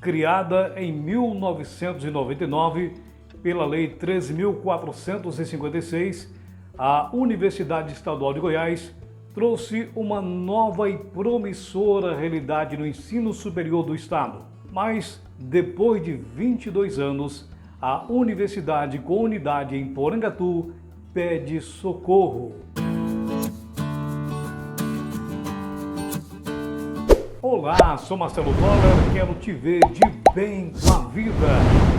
Criada em 1999 pela Lei 13.456, a Universidade Estadual de Goiás trouxe uma nova e promissora realidade no ensino superior do estado. Mas, depois de 22 anos, a universidade com unidade em Porangatu pede socorro. Olá, sou Marcelo Toller, quero te ver de bem com a vida.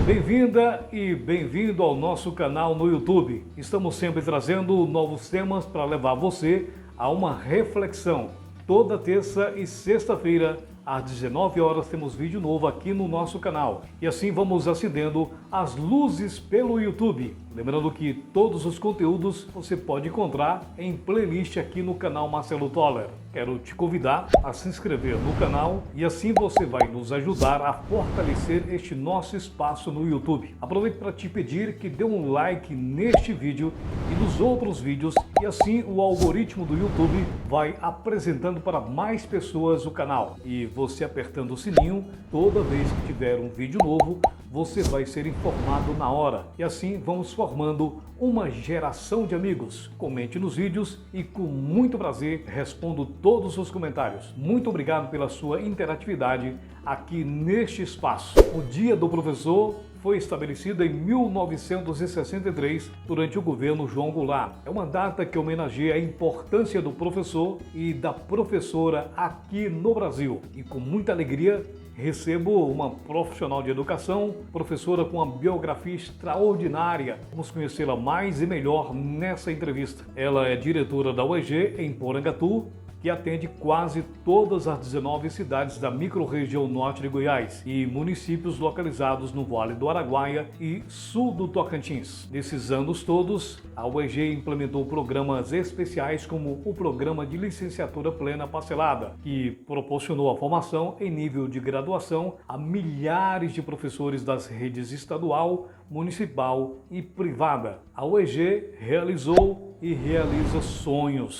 Bem-vinda e bem-vindo ao nosso canal no YouTube. Estamos sempre trazendo novos temas para levar você a uma reflexão. Toda terça e sexta-feira, às 19 horas, temos vídeo novo aqui no nosso canal. E assim vamos acendendo as luzes pelo YouTube. Lembrando que todos os conteúdos você pode encontrar em playlist aqui no canal Marcelo Toller. Quero te convidar a se inscrever no canal e assim você vai nos ajudar a fortalecer este nosso espaço no YouTube. Aproveito para te pedir que dê um like neste vídeo e nos outros vídeos e assim o algoritmo do YouTube vai apresentando para mais pessoas o canal. E você apertando o sininho, toda vez que tiver um vídeo novo, você vai ser informado na hora. E assim vamos formando uma geração de amigos. Comente nos vídeos e com muito prazer respondo todos os comentários. Muito obrigado pela sua interatividade aqui neste espaço. O Dia do Professor foi estabelecido em 1963 durante o governo João Goulart. É uma data que homenageia a importância do professor e da professora aqui no Brasil. E com muita alegria recebo uma profissional de educação, professora com uma biografia extraordinária. Vamos conhecê-la mais e melhor nessa entrevista. Ela é diretora da UEG em Porangatu, que atende quase todas as 19 cidades da microrregião norte de Goiás e municípios localizados no Vale do Araguaia e sul do Tocantins. Nesses anos todos, a UEG implementou programas especiais como o Programa de Licenciatura Plena Parcelada, que proporcionou a formação em nível de graduação a milhares de professores das redes estadual, municipal e privada. A UEG realizou e realiza sonhos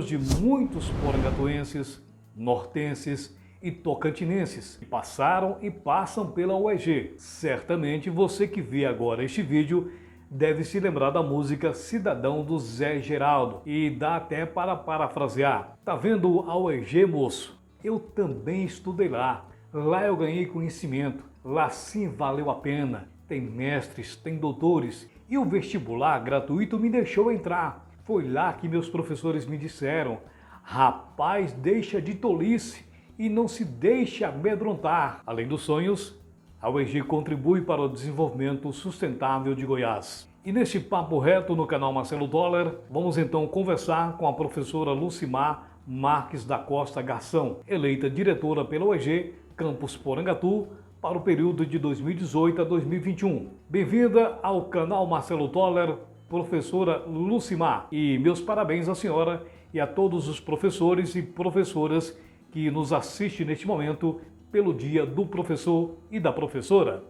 de muitos porangatuenses, nortenses e tocantinenses que passaram e passam pela UEG. Certamente você que vê agora este vídeo deve se lembrar da música Cidadão do Zé Geraldo e dá até para parafrasear. Tá vendo a UEG, moço? Eu também estudei lá. Lá eu ganhei conhecimento. Lá sim valeu a pena. Tem mestres, tem doutores e o vestibular gratuito me deixou entrar. Foi lá que meus professores me disseram: rapaz, deixa de tolice e não se deixe amedrontar. Além dos sonhos, a UEG contribui para o desenvolvimento sustentável de Goiás. E neste papo reto no canal Marcelo Toller, vamos então conversar com a professora Lucimar Marques da Costa Garção, eleita diretora pela UEG Campus Porangatu para o período de 2018 a 2021. Bem-vinda ao canal Marcelo Toller, professora Lucimar, e meus parabéns à senhora e a todos os professores e professoras que nos assistem neste momento pelo Dia do Professor e da Professora.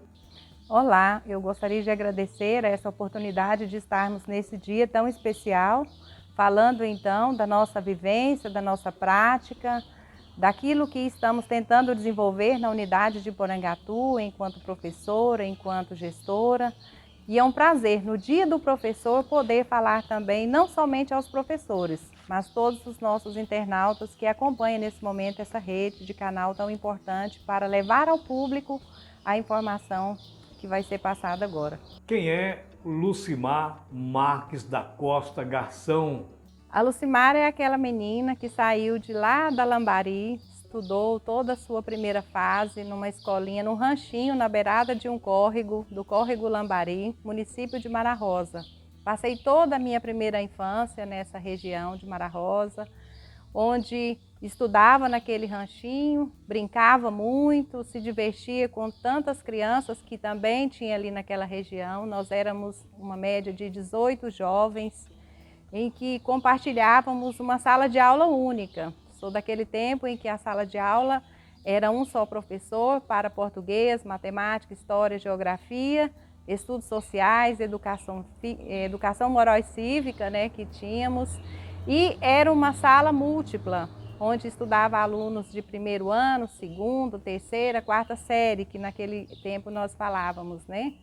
Olá, eu gostaria de agradecer essa oportunidade de estarmos nesse dia tão especial, falando então da nossa vivência, da nossa prática, daquilo que estamos tentando desenvolver na unidade de Porangatu, enquanto professora, enquanto gestora. E é um prazer, no Dia do Professor, poder falar também, não somente aos professores, mas todos os nossos internautas que acompanham nesse momento essa rede de canal tão importante para levar ao público a informação que vai ser passada agora. Quem é Lucimar Marques da Costa Garção? A Lucimar é aquela menina que saiu de lá da Lambari, estudou toda a sua primeira fase numa escolinha, num ranchinho na beirada de um córrego, do córrego Lambari, município de Mara Rosa. Passei toda a minha primeira infância nessa região de Mara Rosa, onde estudava naquele ranchinho, brincava muito, se divertia com tantas crianças que também tinha ali naquela região. Nós éramos uma média de 18 jovens, em que compartilhávamos uma sala de aula única. Sou daquele tempo em que a sala de aula era um só professor para português, matemática, história, geografia, estudos sociais, educação moral e cívica, né, que tínhamos. E era uma sala múltipla, onde estudava alunos de primeiro ano, segundo, terceira, quarta série, que naquele tempo nós falávamos, né?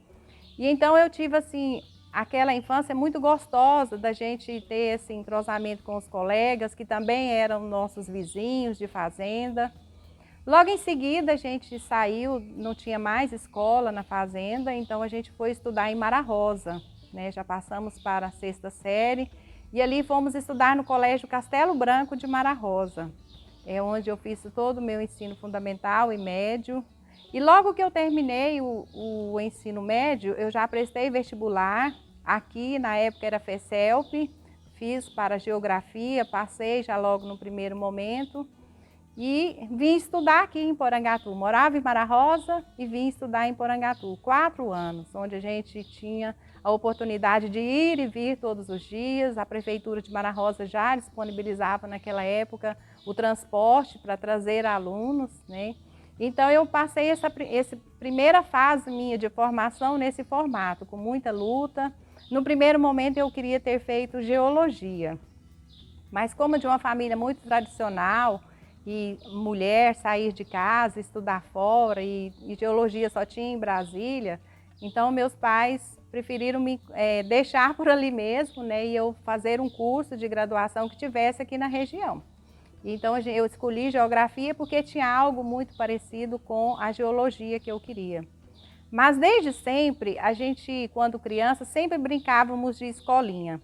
E então eu tive, assim, aquela infância muito gostosa da gente ter esse entrosamento com os colegas, que também eram nossos vizinhos de fazenda. Logo em seguida a gente saiu, não tinha mais escola na fazenda, então a gente foi estudar em Mara Rosa, né? Já passamos para a sexta série e ali fomos estudar no Colégio Castelo Branco de Mara Rosa, é onde eu fiz todo o meu ensino fundamental e médio. E logo que eu terminei o ensino médio, eu já prestei vestibular, aqui na época era FECELP, fiz para geografia, passei já logo no primeiro momento e vim estudar aqui em Porangatu. Morava em Mara Rosa e vim estudar em Porangatu, 4 anos, onde a gente tinha a oportunidade de ir e vir todos os dias. A Prefeitura de Mara Rosa já disponibilizava naquela época o transporte para trazer alunos, né? Então eu passei essa primeira fase minha de formação nesse formato, com muita luta. No primeiro momento eu queria ter feito geologia, mas como de uma família muito tradicional e mulher sair de casa, estudar fora e geologia só tinha em Brasília, então meus pais preferiram me deixar por ali mesmo, né, e eu fazer um curso de graduação que tivesse aqui na região. Então eu escolhi geografia porque tinha algo muito parecido com a geologia que eu queria. Mas desde sempre, a gente, quando criança, sempre brincávamos de escolinha.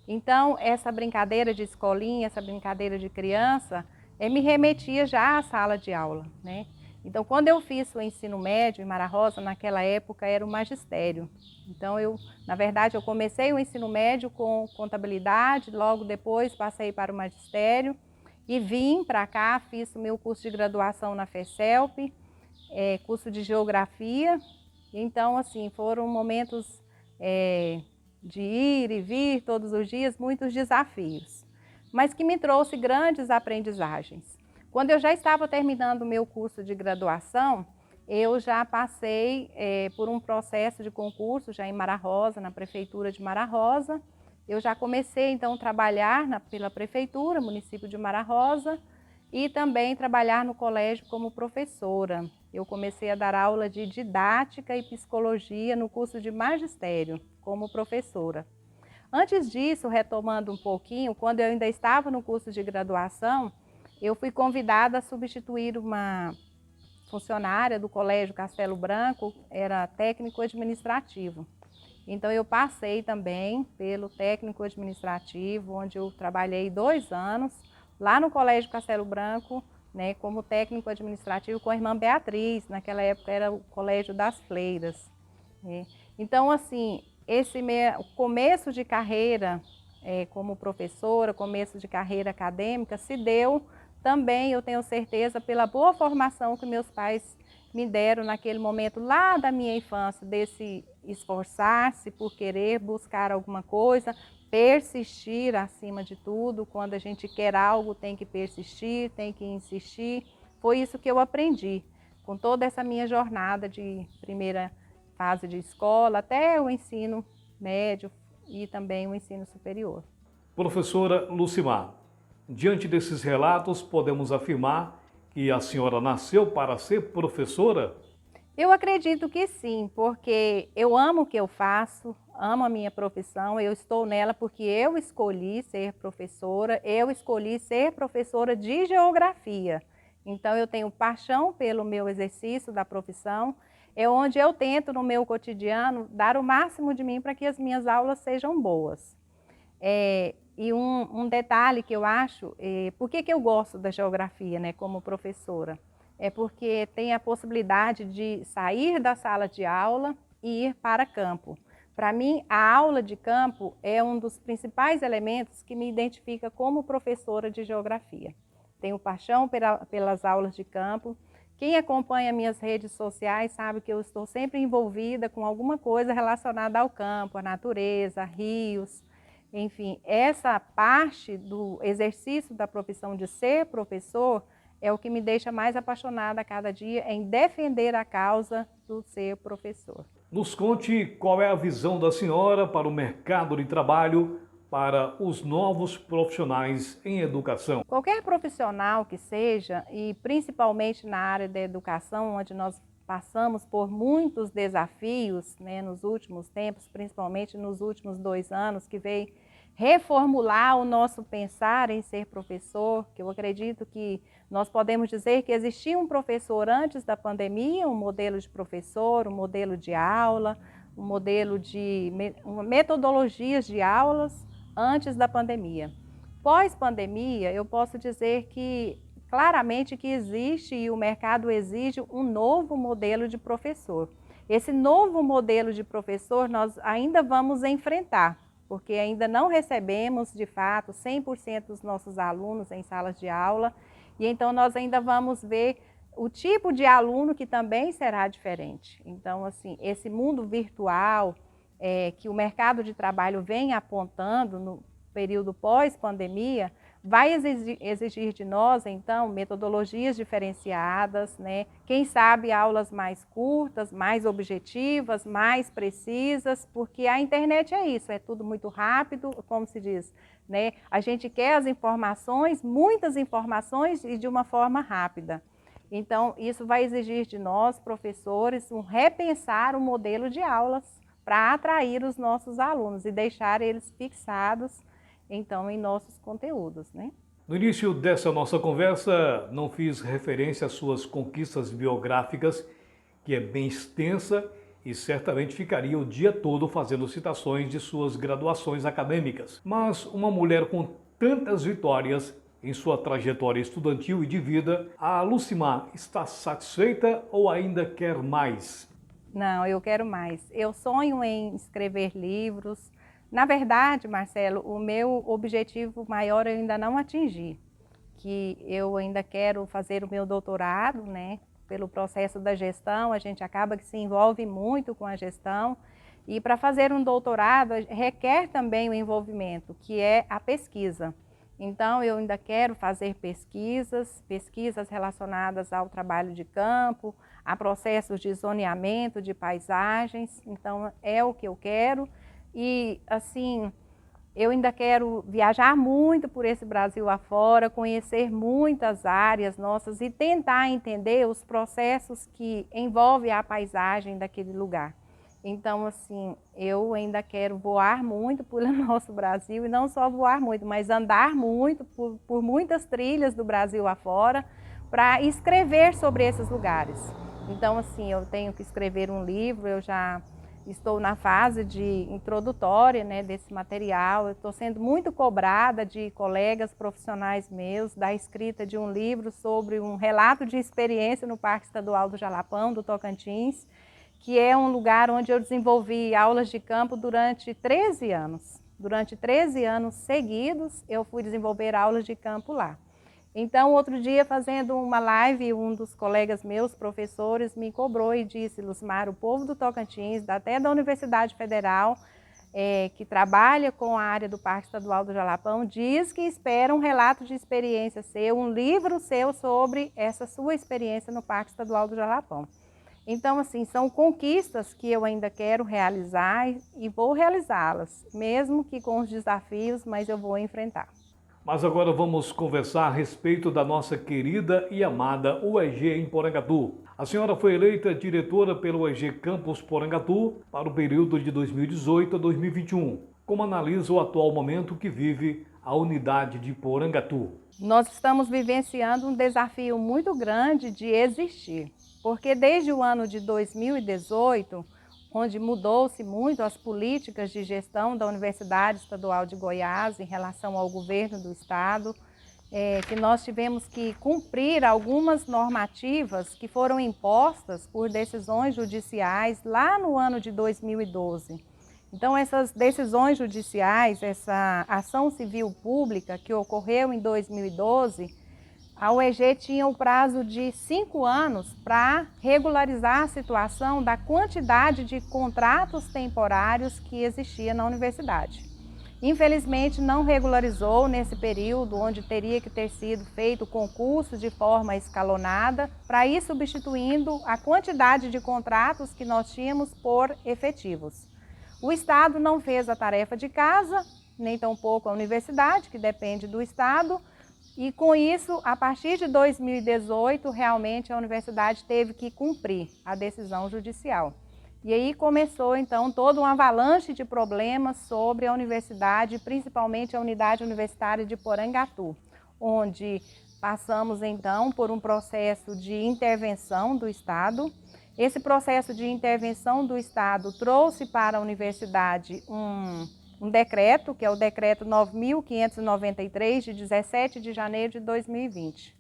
Então essa brincadeira de escolinha, essa brincadeira de criança, me remetia já à sala de aula, né? Então quando eu fiz o ensino médio em Mara Rosa, naquela época era o magistério. Então na verdade, eu comecei o ensino médio com contabilidade, logo depois passei para o magistério. E vim para cá, fiz o meu curso de graduação na FECELP, curso de geografia. Então, assim, foram momentos de ir e vir todos os dias, muitos desafios, mas que me trouxe grandes aprendizagens. Quando eu já estava terminando o meu curso de graduação, eu já passei por um processo de concurso, já em Mara Rosa, na Prefeitura de Mara Rosa. Eu já comecei, então, a trabalhar pela Prefeitura, município de Mara Rosa, e também trabalhar no colégio como professora. Eu comecei a dar aula de didática e psicologia no curso de magistério, como professora. Antes disso, retomando um pouquinho, quando eu ainda estava no curso de graduação, eu fui convidada a substituir uma funcionária do Colégio Castelo Branco, era técnico administrativo. Então eu passei também pelo técnico administrativo, onde eu trabalhei 2 anos, lá no Colégio Castelo Branco, né, como técnico administrativo com a irmã Beatriz, naquela época era o Colégio das Fleiras, né? Então, assim, o começo de carreira como professora, começo de carreira acadêmica, se deu também, eu tenho certeza, pela boa formação que meus pais me deram naquele momento lá da minha infância, desse esforçar-se por querer buscar alguma coisa, persistir acima de tudo. Quando a gente quer algo, tem que persistir, tem que insistir. Foi isso que eu aprendi com toda essa minha jornada de primeira fase de escola até o ensino médio e também o ensino superior. Professora Lucimar, diante desses relatos, podemos afirmar que a senhora nasceu para ser professora? Eu acredito que sim, porque eu amo o que eu faço, amo a minha profissão, eu estou nela porque eu escolhi ser professora de geografia. Então eu tenho paixão pelo meu exercício da profissão, é onde eu tento no meu cotidiano dar o máximo de mim para que as minhas aulas sejam boas. E um detalhe que eu acho, por que eu gosto da geografia, né, como professora? É porque tem a possibilidade de sair da sala de aula e ir para campo. Para mim, a aula de campo é um dos principais elementos que me identifica como professora de geografia. Tenho paixão pelas aulas de campo. Quem acompanha minhas redes sociais sabe que eu estou sempre envolvida com alguma coisa relacionada ao campo, à natureza, rios. Enfim, essa parte do exercício da profissão de ser professor é o que me deixa mais apaixonada a cada dia em defender a causa do ser professor. Nos conte qual é a visão da senhora para o mercado de trabalho para os novos profissionais em educação? Qualquer profissional que seja, e principalmente na área da educação, onde nós passamos por muitos desafios, né, nos últimos tempos, principalmente nos últimos 2 anos, que veio reformular o nosso pensar em ser professor, que eu acredito que nós podemos dizer que existia um professor antes da pandemia, um modelo de professor, um modelo de aula, um modelo de metodologias de aulas antes da pandemia. Pós-pandemia, eu posso dizer que claramente que existe e o mercado exige um novo modelo de professor. Esse novo modelo de professor nós ainda vamos enfrentar, porque ainda não recebemos, de fato, 100% dos nossos alunos em salas de aula, e então nós ainda vamos ver o tipo de aluno que também será diferente. Então, assim, esse mundo virtual que o mercado de trabalho vem apontando no período pós-pandemia, vai exigir de nós, então, metodologias diferenciadas, né? Quem sabe aulas mais curtas, mais objetivas, mais precisas, porque a internet é isso, é tudo muito rápido, como se diz, né? A gente quer as informações, muitas informações e de uma forma rápida. Então, isso vai exigir de nós, professores, repensar o modelo de aulas para atrair os nossos alunos e deixar eles fixados então em nossos conteúdos, né? No início dessa nossa conversa, não fiz referência às suas conquistas biográficas, que é bem extensa e certamente ficaria o dia todo fazendo citações de suas graduações acadêmicas. Mas uma mulher com tantas vitórias em sua trajetória estudantil e de vida, a Lucimar está satisfeita ou ainda quer mais? Não, eu quero mais. Eu sonho em escrever livros. Na verdade, Marcelo, o meu objetivo maior eu ainda não atingi, que eu ainda quero fazer o meu doutorado, né? Pelo processo da gestão, a gente acaba que se envolve muito com a gestão, e para fazer um doutorado requer também o envolvimento, que é a pesquisa. Então, eu ainda quero fazer pesquisas relacionadas ao trabalho de campo, a processos de zoneamento, de paisagens, então é o que eu quero. E, assim, eu ainda quero viajar muito por esse Brasil afora, conhecer muitas áreas nossas e tentar entender os processos que envolvem a paisagem daquele lugar. Então, assim, eu ainda quero voar muito pelo nosso Brasil, e não só voar muito, mas andar muito por muitas trilhas do Brasil afora para escrever sobre esses lugares. Então, assim, eu tenho que escrever um livro, eu já estou na fase de introdutória, né, desse material. Eu estou sendo muito cobrada de colegas profissionais meus da escrita de um livro sobre um relato de experiência no Parque Estadual do Jalapão, do Tocantins, que é um lugar onde eu desenvolvi aulas de campo durante 13 anos. Durante 13 anos seguidos, eu fui desenvolver aulas de campo lá. Então, outro dia, fazendo uma live, um dos colegas meus, professores, me cobrou e disse: Lucimar, o povo do Tocantins, até da Universidade Federal, que trabalha com a área do Parque Estadual do Jalapão, diz que espera um relato de experiência seu, um livro seu sobre essa sua experiência no Parque Estadual do Jalapão. Então, assim, são conquistas que eu ainda quero realizar e vou realizá-las, mesmo que com os desafios, mas eu vou enfrentar. Mas agora vamos conversar a respeito da nossa querida e amada UEG em Porangatu. A senhora foi eleita diretora pelo UEG Campus Porangatu para o período de 2018 a 2021. Como analisa o atual momento que vive a unidade de Porangatu? Nós estamos vivenciando um desafio muito grande de existir, porque desde o ano de 2018, onde mudou-se muito as políticas de gestão da Universidade Estadual de Goiás em relação ao governo do estado, que nós tivemos que cumprir algumas normativas que foram impostas por decisões judiciais lá no ano de 2012. Então, essas decisões judiciais, essa ação civil pública que ocorreu em 2012, a UEG tinha o prazo de 5 anos para regularizar a situação da quantidade de contratos temporários que existia na universidade. Infelizmente, não regularizou nesse período, onde teria que ter sido feito concurso de forma escalonada, para ir substituindo a quantidade de contratos que nós tínhamos por efetivos. O Estado não fez a tarefa de casa nem tampouco a universidade, que depende do Estado. E com isso, a partir de 2018, realmente a universidade teve que cumprir a decisão judicial. E aí começou, então, toda uma avalanche de problemas sobre a universidade, principalmente a unidade universitária de Porangatu, onde passamos, então, por um processo de intervenção do Estado. Esse processo de intervenção do Estado trouxe para a universidade um decreto, que é o decreto 9.593, de 17 de janeiro de 2020.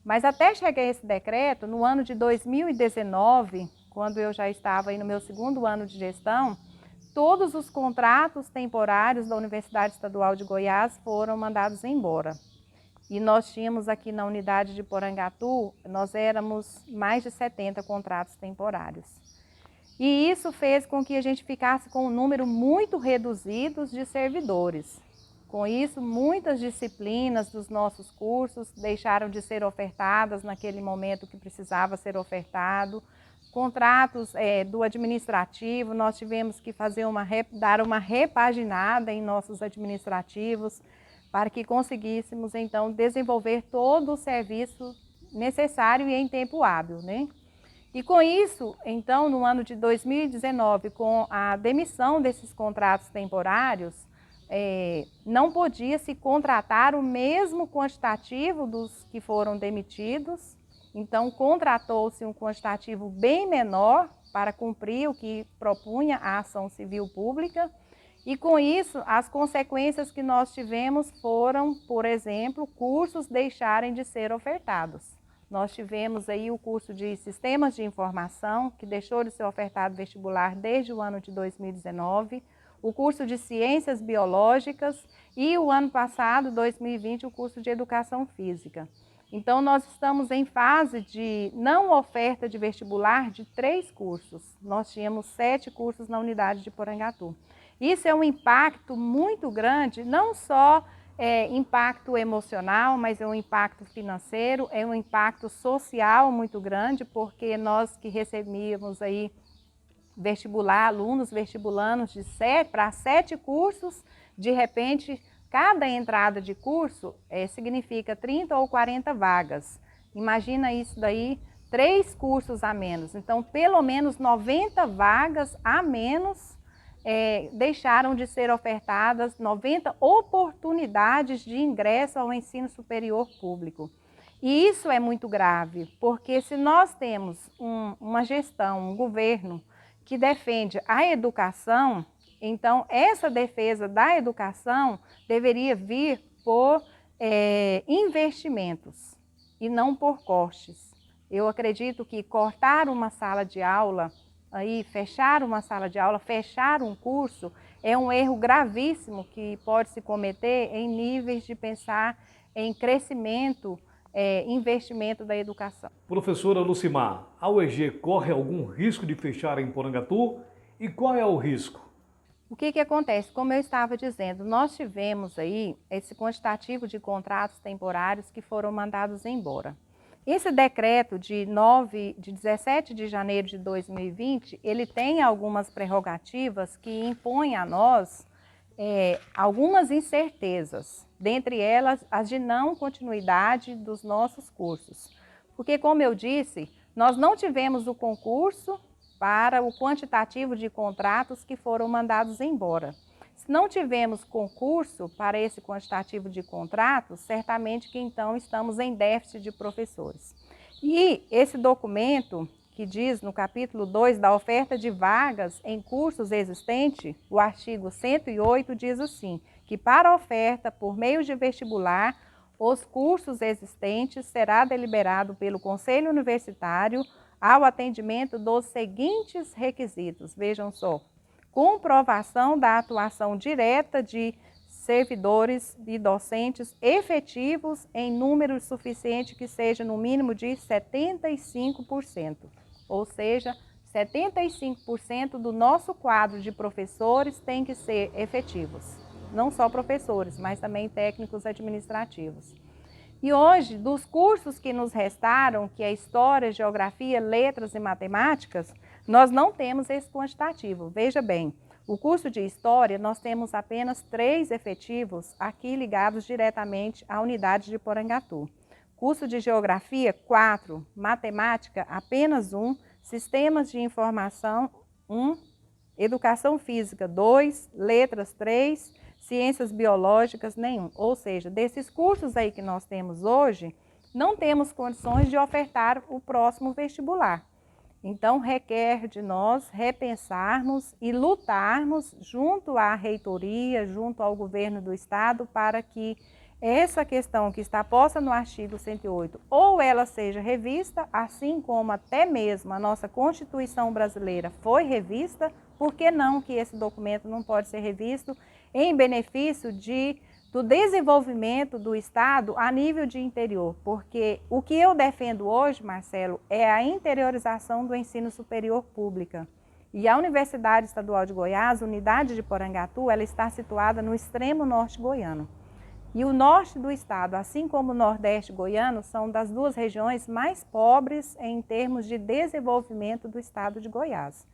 Mas até chegar esse decreto, no ano de 2019, quando eu já estava aí no meu segundo ano de gestão, todos os contratos temporários da Universidade Estadual de Goiás foram mandados embora. E nós tínhamos aqui na unidade de Porangatu, nós éramos mais de 70 contratos temporários. E isso fez com que a gente ficasse com um número muito reduzido de servidores. Com isso, muitas disciplinas dos nossos cursos deixaram de ser ofertadas naquele momento que precisava ser ofertado. Contratos do administrativo, nós tivemos que dar uma repaginada em nossos administrativos para que conseguíssemos, então, desenvolver todo o serviço necessário e em tempo hábil, né? E com isso, então, no ano de 2019, com a demissão desses contratos temporários, não podia se contratar o mesmo quantitativo dos que foram demitidos. Então, contratou-se um quantitativo bem menor para cumprir o que propunha a ação civil pública. E com isso, as consequências que nós tivemos foram, por exemplo, cursos deixarem de ser ofertados. Nós tivemos aí o curso de Sistemas de Informação, que deixou de ser ofertado vestibular desde o ano de 2019, o curso de Ciências Biológicas e o ano passado, 2020, o curso de Educação Física. Então, nós estamos em fase de não oferta de vestibular de 3 cursos. Nós tínhamos 7 cursos na unidade de Porangatu. Isso é um impacto muito grande, não só impacto emocional, mas é um impacto financeiro, é um impacto social muito grande, porque nós que recebíamos aí vestibular, alunos vestibulandos de 7 para 7 cursos, de repente, cada entrada de curso significa 30 ou 40 vagas. Imagina isso daí, 3 cursos a menos. Então, pelo menos 90 vagas a menos deixaram de ser ofertadas, 90 oportunidades de ingresso ao ensino superior público. E isso é muito grave, porque se nós temos uma gestão, um governo que defende a educação, então essa defesa da educação deveria vir por investimentos e não por cortes. Eu acredito que cortar uma sala de aula, fechar uma sala de aula, fechar um curso, é um erro gravíssimo que pode se cometer em níveis de pensar em crescimento, investimento da educação. Professora Lucimar, a UEG corre algum risco de fechar em Porangatu? E qual é o risco? O que acontece? Como eu estava dizendo, nós tivemos aí esse quantitativo de contratos temporários que foram mandados embora. Esse decreto de 17 de janeiro de 2020, ele tem algumas prerrogativas que impõem a nós algumas incertezas, dentre elas as de não continuidade dos nossos cursos. Porque, como eu disse, nós não tivemos o concurso para o quantitativo de contratos que foram mandados embora. Se não tivemos concurso para esse quantitativo de contratos, certamente que então estamos em déficit de professores. E esse documento, que diz no capítulo 2 da oferta de vagas em cursos existentes, o artigo 108 diz assim, que para oferta por meio de vestibular, os cursos existentes será deliberado pelo Conselho Universitário ao atendimento dos seguintes requisitos, vejam só. Comprovação da atuação direta de servidores e docentes efetivos em número suficiente que seja no mínimo de 75%. Ou seja, 75% do nosso quadro de professores tem que ser efetivos. Não só professores, mas também técnicos administrativos. E hoje, dos cursos que nos restaram, que é História, Geografia, Letras e Matemáticas, nós não temos esse quantitativo. Veja bem, O curso de História, nós temos apenas 3 efetivos aqui ligados diretamente à unidade de Porangatu. Curso de Geografia, 4, Matemática, apenas 1, Sistemas de Informação, 1, Educação Física, 2, Letras, 3, Ciências Biológicas, nenhum. Ou seja, desses cursos aí que nós temos hoje, não temos condições de ofertar o próximo vestibular. Então, requer de nós repensarmos e lutarmos junto à reitoria, junto ao governo do estado, para que essa questão que está posta no artigo 108, ou ela seja revista, assim como até mesmo a nossa Constituição brasileira foi revista, por que não que esse documento não pode ser revisto em benefício do desenvolvimento do Estado a nível de interior? Porque o que eu defendo hoje, Marcelo, é a interiorização do ensino superior pública. E a Universidade Estadual de Goiás, unidade de Porangatu, ela está situada no extremo norte goiano. E o norte do estado, assim como o nordeste goiano, são das 2 regiões mais pobres em termos de desenvolvimento do estado de Goiás.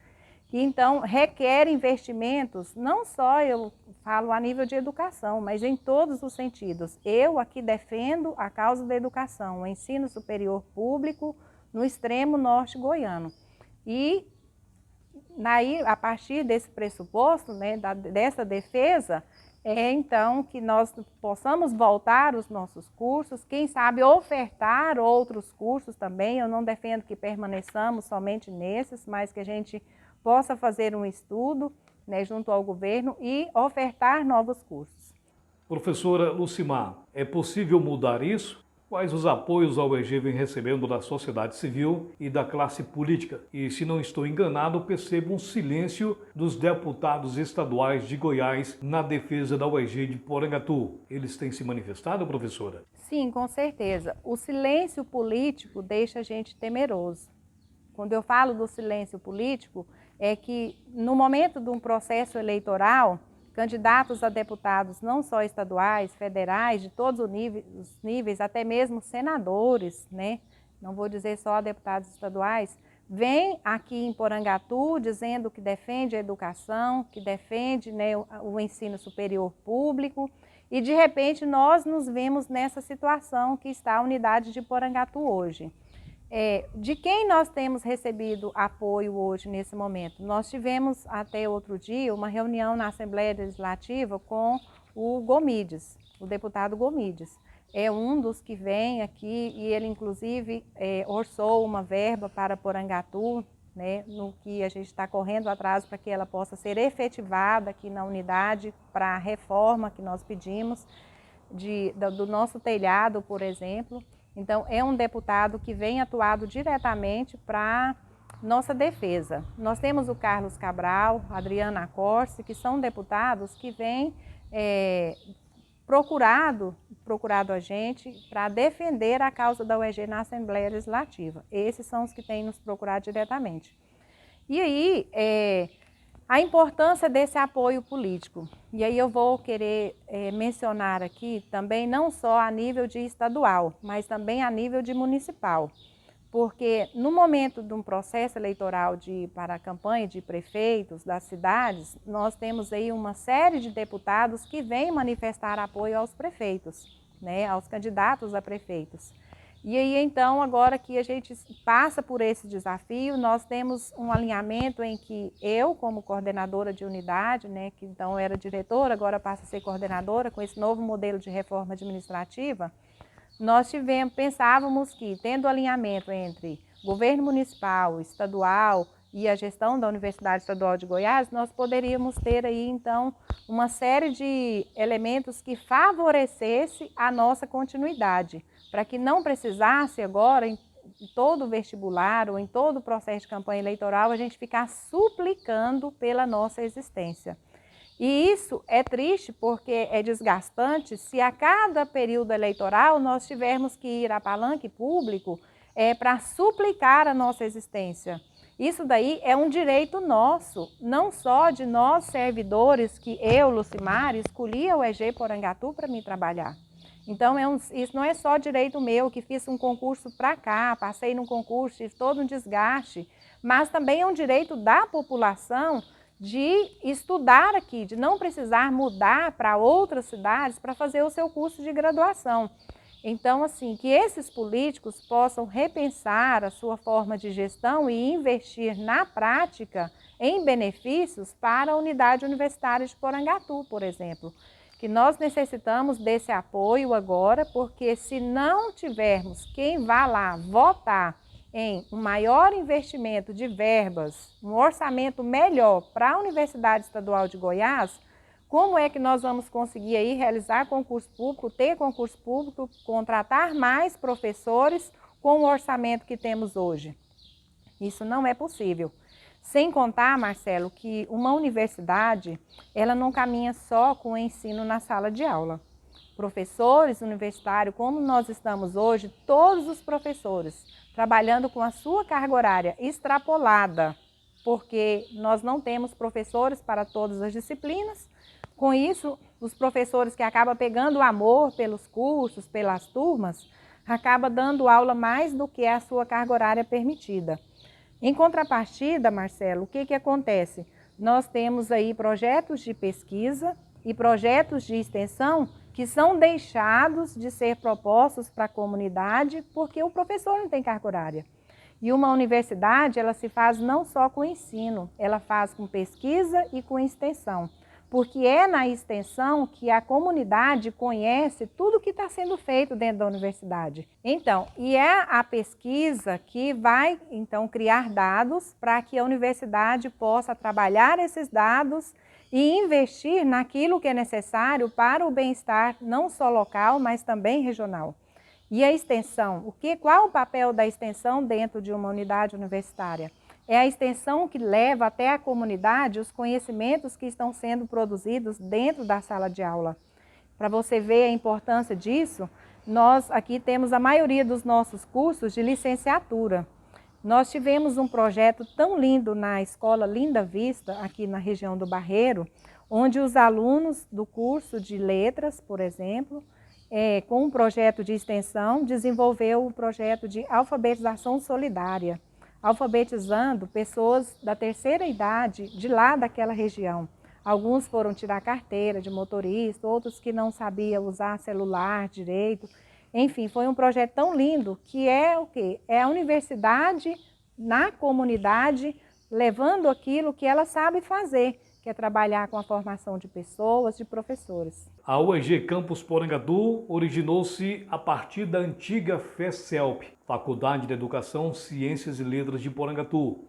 E então requer investimentos, não só eu falo a nível de educação, mas em todos os sentidos. Eu aqui defendo a causa da educação, o ensino superior público no extremo norte goiano. E aí, a partir desse pressuposto, né, dessa defesa, então que nós possamos voltar os nossos cursos, quem sabe ofertar outros cursos também. Eu não defendo que permaneçamos somente nesses, mas que a gente possa fazer um estudo, né, junto ao governo e ofertar novos cursos. Professora Lucimar, é possível mudar isso? Quais os apoios a UEG vem recebendo da sociedade civil e da classe política? E, se não estou enganado, percebo um silêncio dos deputados estaduais de Goiás na defesa da UEG de Porangatu. Eles têm se manifestado, professora? Sim, com certeza. O silêncio político deixa a gente temeroso. Quando eu falo do silêncio político, é que no momento de um processo eleitoral, candidatos a deputados não só estaduais, federais, de todos os níveis, até mesmo senadores, né? Não vou dizer só deputados estaduais, vêm aqui em Porangatu dizendo que defende a educação, que defende, né, o ensino superior público, e de repente nós nos vemos nessa situação que está a unidade de Porangatu hoje. De quem nós temos recebido apoio hoje, nesse momento? Nós tivemos até outro dia uma reunião na Assembleia Legislativa com o Gomides, o deputado Gomides. É um dos que vem aqui e ele inclusive orçou uma verba para Porangatu, né, no que a gente está correndo atrás para que ela possa ser efetivada aqui na unidade para a reforma que nós pedimos do nosso telhado, por exemplo. Então, é um deputado que vem atuado diretamente para nossa defesa. Nós temos o Carlos Cabral, a Adriana Corse, que são deputados que vêm procurado a gente para defender a causa da UEG na Assembleia Legislativa. Esses são os que têm nos procurado diretamente. E aí, a importância desse apoio político. E aí eu vou querer mencionar aqui também não só a nível de estadual, mas também a nível de municipal. Porque no momento de um processo eleitoral para a campanha de prefeitos das cidades, nós temos aí uma série de deputados que vêm manifestar apoio aos prefeitos, né, aos candidatos a prefeitos. E aí, então, agora que a gente passa por esse desafio, nós temos um alinhamento em que eu, como coordenadora de unidade, né, que então era diretora, agora passa a ser coordenadora, com esse novo modelo de reforma administrativa, nós pensávamos que, tendo alinhamento entre governo municipal, estadual e a gestão da Universidade Estadual de Goiás, nós poderíamos ter aí, então, uma série de elementos que favorecesse a nossa continuidade, para que não precisasse agora, em todo o vestibular ou em todo o processo de campanha eleitoral, a gente ficar suplicando pela nossa existência. E isso é triste porque é desgastante se a cada período eleitoral nós tivermos que ir a palanque público para suplicar a nossa existência. Isso daí é um direito nosso, não só de nós servidores que eu, Lucimar, escolhi a UEG Porangatu para me trabalhar. Então, isso não é só direito meu, que fiz um concurso para cá, passei num concurso, tive todo um desgaste, mas também é um direito da população de estudar aqui, de não precisar mudar para outras cidades para fazer o seu curso de graduação. Então, assim, que esses políticos possam repensar a sua forma de gestão e investir na prática em benefícios para a unidade universitária de Porangatu, por exemplo. Que nós necessitamos desse apoio agora, porque se não tivermos quem vá lá votar em um maior investimento de verbas, um orçamento melhor para a Universidade Estadual de Goiás, como é que nós vamos conseguir aí realizar concurso público, ter concurso público, contratar mais professores com o orçamento que temos hoje? Isso não é possível. Sem contar, Marcelo, que uma universidade, ela não caminha só com o ensino na sala de aula. Professores universitários, como nós estamos hoje, todos os professores trabalhando com a sua carga horária extrapolada, porque nós não temos professores para todas as disciplinas. Com isso, os professores que acabam pegando o amor pelos cursos, pelas turmas, acabam dando aula mais do que a sua carga horária permitida. Em contrapartida, Marcelo, o que acontece? Nós temos aí projetos de pesquisa e projetos de extensão que são deixados de ser propostos para a comunidade porque o professor não tem carga horária. E uma universidade, ela se faz não só com ensino, ela faz com pesquisa e com extensão. Porque é na extensão que a comunidade conhece tudo que está sendo feito dentro da universidade. Então, e é a pesquisa que vai, então, criar dados para que a universidade possa trabalhar esses dados e investir naquilo que é necessário para o bem-estar não só local, mas também regional. E a extensão, qual o papel da extensão dentro de uma unidade universitária? É a extensão que leva até a comunidade os conhecimentos que estão sendo produzidos dentro da sala de aula. Para você ver a importância disso, nós aqui temos a maioria dos nossos cursos de licenciatura. Nós tivemos um projeto tão lindo na Escola Linda Vista, aqui na região do Barreiro, onde os alunos do curso de letras, por exemplo, com um projeto de extensão, desenvolveu o projeto de alfabetização solidária, alfabetizando pessoas da terceira idade de lá daquela região. Alguns foram tirar carteira de motorista, outros que não sabiam usar celular direito. Enfim, foi um projeto tão lindo que é o quê? É a universidade na comunidade levando aquilo que ela sabe fazer, que é trabalhar com a formação de pessoas, de professores. A UEG Campus Porangatu originou-se a partir da antiga FECELP, Faculdade de Educação, Ciências e Letras de Porangatu,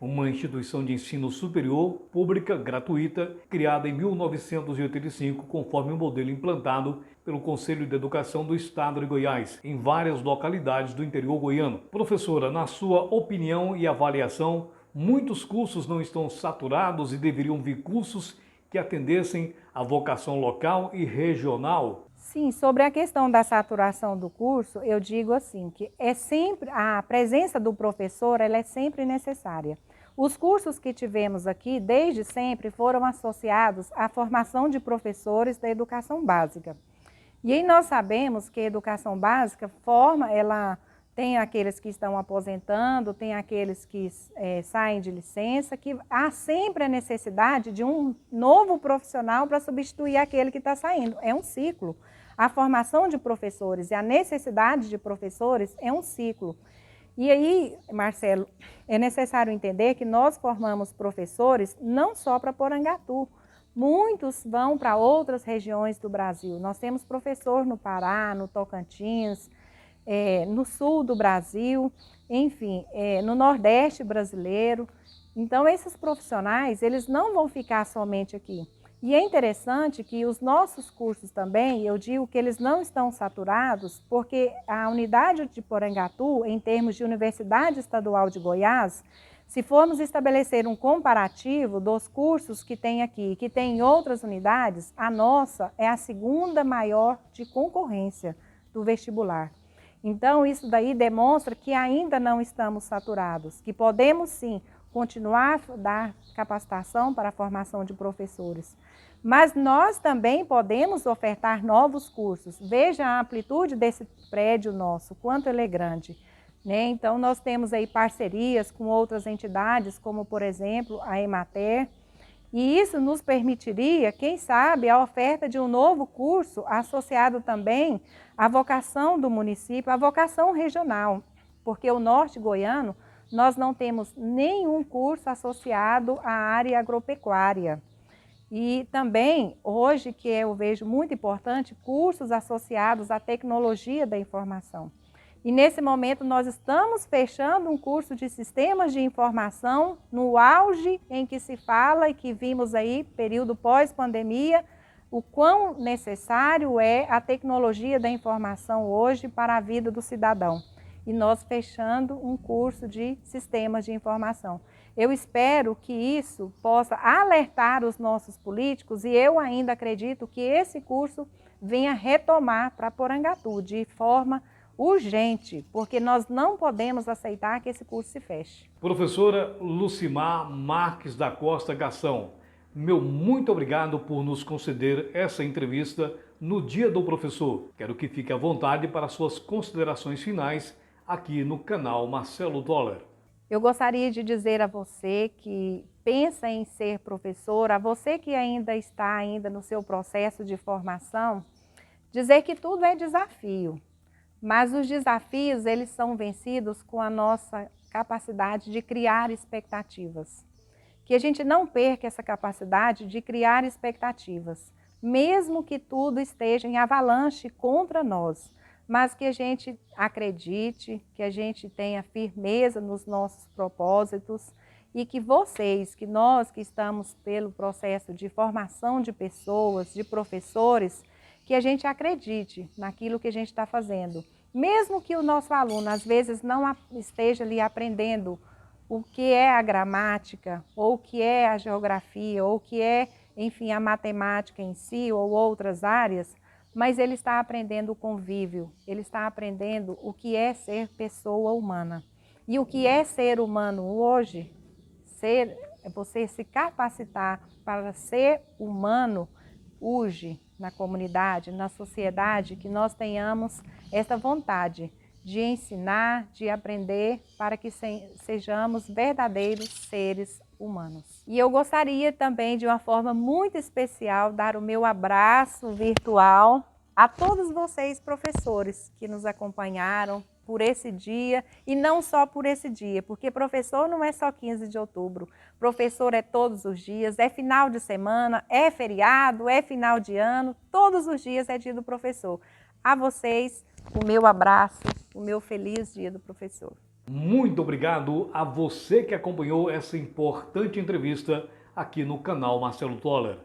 uma instituição de ensino superior, pública, gratuita, criada em 1985, conforme o modelo implantado pelo Conselho de Educação do Estado de Goiás, em várias localidades do interior goiano. Professora, na sua opinião e avaliação, muitos cursos não estão saturados e deveriam vir cursos que atendessem à vocação local e regional? Sim, sobre a questão da saturação do curso, eu digo assim, que a presença do professor ela é sempre necessária. Os cursos que tivemos aqui, desde sempre, foram associados à formação de professores da educação básica. E aí nós sabemos que a educação básica ela tem aqueles que estão aposentando, tem aqueles que saem de licença, que há sempre a necessidade de um novo profissional para substituir aquele que está saindo. É um ciclo. A formação de professores e a necessidade de professores é um ciclo. E aí, Marcelo, é necessário entender que nós formamos professores não só para Porangatu. Muitos vão para outras regiões do Brasil. Nós temos professor no Pará, no Tocantins, no sul do Brasil, enfim, no Nordeste brasileiro. Então, esses profissionais, eles não vão ficar somente aqui. E é interessante que os nossos cursos também, eu digo que eles não estão saturados, porque a unidade de Porangatu, em termos de Universidade Estadual de Goiás, se formos estabelecer um comparativo dos cursos que tem aqui, que tem em outras unidades, a nossa é a segunda maior de concorrência do vestibular. Então, isso daí demonstra que ainda não estamos saturados, que podemos sim continuar a dar capacitação para a formação de professores. Mas nós também podemos ofertar novos cursos. Veja a amplitude desse prédio nosso, quanto ele é grande, né? Então, nós temos aí parcerias com outras entidades, como, por exemplo, a Emater, E isso nos permitiria, quem sabe, a oferta de um novo curso associado também à vocação do município, à vocação regional, porque o norte goiano, nós não temos nenhum curso associado à área agropecuária. E também, hoje, que eu vejo muito importante, cursos associados à tecnologia da informação. E nesse momento nós estamos fechando um curso de sistemas de informação no auge em que se fala e que vimos aí, período pós-pandemia, o quão necessário é a tecnologia da informação hoje para a vida do cidadão. E nós fechando um curso de sistemas de informação. Eu espero que isso possa alertar os nossos políticos e eu ainda acredito que esse curso venha retomar para Porangatu de forma urgente, porque nós não podemos aceitar que esse curso se feche. Professora Lucimar Marques da Costa Gação, meu muito obrigado por nos conceder essa entrevista no Dia do Professor. Quero que fique à vontade para suas considerações finais aqui no canal Marcelo Toller. Eu gostaria de dizer a você que pensa em ser professor, a você que ainda está no seu processo de formação, dizer que tudo é desafio, mas os desafios eles são vencidos com a nossa capacidade de criar expectativas. Que a gente não perca essa capacidade de criar expectativas, mesmo que tudo esteja em avalanche contra nós. Mas que a gente acredite, que a gente tenha firmeza nos nossos propósitos e que vocês, que nós que estamos pelo processo de formação de pessoas, de professores, que a gente acredite naquilo que a gente está fazendo. Mesmo que o nosso aluno às vezes não esteja ali aprendendo o que é a gramática, ou o que é a geografia, ou o que é, enfim, a matemática em si, ou outras áreas, mas ele está aprendendo o convívio, ele está aprendendo o que é ser pessoa humana. E o que é ser humano hoje, é você se capacitar para ser humano hoje na comunidade, na sociedade, que nós tenhamos essa vontade de ensinar, de aprender, para que sejamos verdadeiros seres humanos. E eu gostaria também, de uma forma muito especial, dar o meu abraço virtual a todos vocês, professores, que nos acompanharam por esse dia, e não só por esse dia, porque professor não é só 15 de outubro, professor é todos os dias, é final de semana, é feriado, é final de ano, todos os dias é dia do professor. A vocês, o meu abraço, o meu feliz dia do professor. Muito obrigado a você que acompanhou essa importante entrevista aqui no canal Marcelo Toller.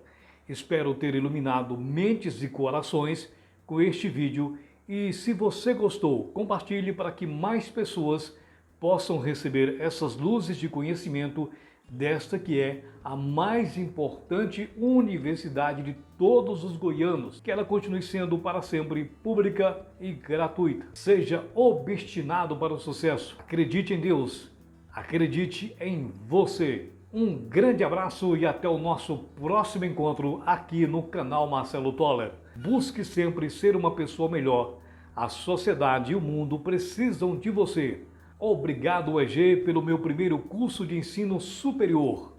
Espero ter iluminado mentes e corações com este vídeo e se você gostou, compartilhe para que mais pessoas possam receber essas luzes de conhecimento desta que é a mais importante universidade de todos os goianos, que ela continue sendo para sempre pública e gratuita. Seja obstinado para o sucesso. Acredite em Deus, acredite em você. Um grande abraço e até o nosso próximo encontro aqui no canal Marcelo Toller. Busque sempre ser uma pessoa melhor. A sociedade e o mundo precisam de você. Obrigado, EG, pelo meu primeiro curso de ensino superior.